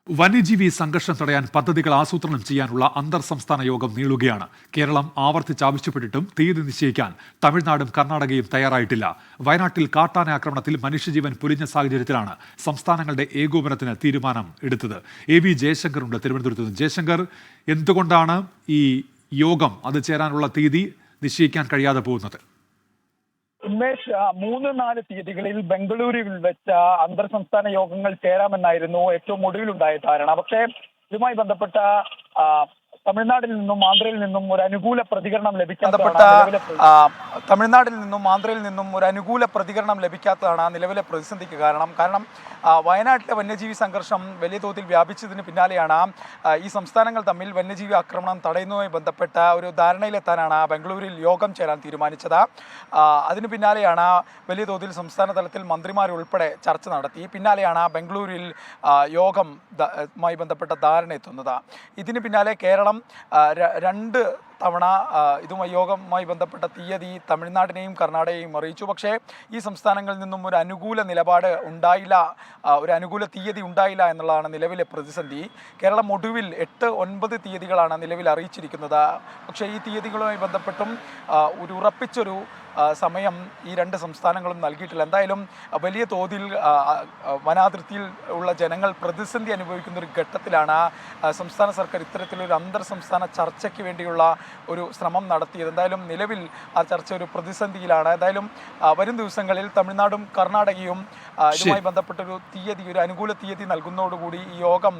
വന്യജീവി സംഘർഷം തടയാൻ പദ്ധതികൾ ആസൂത്രണം ചെയ്യാനുള്ള അന്തർ സംസ്ഥാന യോഗം നീളുകയാണ്. കേരളം ആവർത്തിച്ചാവശ്യപ്പെട്ടിട്ടും തീയതി നിശ്ചയിക്കാൻ തമിഴ്നാടും കർണാടകയും തയ്യാറായിട്ടില്ല. വയനാട്ടിൽ കാട്ടാന ആക്രമണത്തിൽ മനുഷ്യജീവൻ പൊലിഞ്ഞ സാഹചര്യത്തിലാണ് സംസ്ഥാനങ്ങളുടെ ഏകോപനത്തിന് തീരുമാനം എടുത്തത്. AV ജയശങ്കറുണ്ട് തിരുവനന്തപുരത്ത് നിന്ന്. ജയശങ്കർ, എന്തുകൊണ്ടാണ് ഈ യോഗം അത് ചേരാനുള്ള തീയതി നിശ്ചയിക്കാൻ കഴിയാതെ പോകുന്നത്? ഉമേഷ്, 3-4 തീയതികളിൽ ബംഗളൂരുവിൽ വെച്ച അന്തർ സംസ്ഥാന യോഗങ്ങൾ ചേരാമെന്നായിരുന്നു ഏറ്റവും ഒടുവിലുണ്ടായ ധാരണ. പക്ഷേ ഇതുമായി ബന്ധപ്പെട്ട തമിഴ്നാട്ടിൽ നിന്നും ആന്ധ്രയിൽ നിന്നും ഒരു അനുകൂല പ്രതികരണം ലഭിക്കാത്തതാണ് നിലവിലെ പ്രതിസന്ധിക്ക് കാരണം വയനാട്ടിലെ വന്യജീവി സംഘർഷം വലിയ തോതിൽ വ്യാപിച്ചതിന് പിന്നാലെയാണ് ഈ സംസ്ഥാനങ്ങൾ തമ്മിൽ വന്യജീവി ആക്രമണം തടയുന്നതുമായി ബന്ധപ്പെട്ട ഒരു ധാരണയിലെത്താനാണ് ബംഗളൂരിൽ യോഗം ചേരാൻ തീരുമാനിച്ചത്. അതിന് പിന്നാലെയാണ് വലിയ തോതിൽ സംസ്ഥാന തലത്തിൽ മന്ത്രിമാരുൾപ്പെടെ ചർച്ച നടത്തി. പിന്നാലെയാണ് ബംഗളൂരിൽ യോഗമായി ബന്ധപ്പെട്ട ധാരണ എത്തുന്നത്. ഇതിന് പിന്നാലെ കേരളം 2 തവണ യോഗവുമായി ബന്ധപ്പെട്ട തീയതി തമിഴ്നാടിനെയും കർണാടകയെയും അറിയിച്ചു. പക്ഷേ ഈ സംസ്ഥാനങ്ങളിൽ നിന്നും ഒരു അനുകൂല നിലപാട് ഉണ്ടായില്ല, ഒരു അനുകൂല തീയതി ഉണ്ടായില്ല എന്നുള്ളതാണ് നിലവിലെ പ്രതിസന്ധി. കേരളം ഒടുവിൽ 8-9 തീയതികളാണ് നിലവിൽ അറിയിച്ചിരിക്കുന്നത്. പക്ഷേ ഈ തീയതികളുമായി ബന്ധപ്പെട്ടും ഒരു ഉറപ്പിച്ചൊരു സമയം ഈ 2 സംസ്ഥാനങ്ങളും നൽകിയിട്ടില്ല. എന്തായാലും വലിയ തോതിൽ വനാതിർത്തിയിൽ ഉള്ള ജനങ്ങൾ പ്രതിസന്ധി അനുഭവിക്കുന്ന ഒരു ഘട്ടത്തിലാണ് സംസ്ഥാന സർക്കാർ ഇത്തരത്തിലൊരു അന്തർ സംസ്ഥാന ചർച്ചയ്ക്ക് വേണ്ടിയുള്ള ഒരു ശ്രമം നടത്തിയത്. എന്തായാലും നിലവിൽ ആ ചർച്ച ഒരു പ്രതിസന്ധിയിലാണ്. എന്തായാലും വരും ദിവസങ്ങളിൽ തമിഴ്നാടും കർണാടകയും ഇതുമായി ബന്ധപ്പെട്ടൊരു ഒരു അനുകൂല തീയതി നൽകുന്നതോടുകൂടി ഈ യോഗം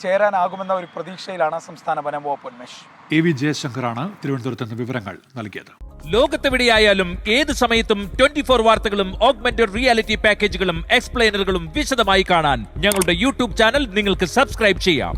ചേരാനാകുമെന്ന ഒരു പ്രതീക്ഷയിലാണ് സംസ്ഥാന വനം വകുപ്പ്. ഉന്മേഷ്, AV ജയശങ്കറാണ് തിരുവനന്തപുരത്ത് നിന്ന് വിവരങ്ങൾ നൽകിയത്. ലോകത്തെവിടെയായാലും ഏത് സമയത്തും 24 വാർത്തകളും ഓഗ്മെന്റഡ് റിയാലിറ്റി പാക്കേജുകളും എക്സ്പ്ലെയിനറുകളും വിശദമായി കാണാൻ ഞങ്ങളുടെ YouTube ചാനൽ നിങ്ങൾക്ക് സബ്സ്ക്രൈബ് ചെയ്യാം.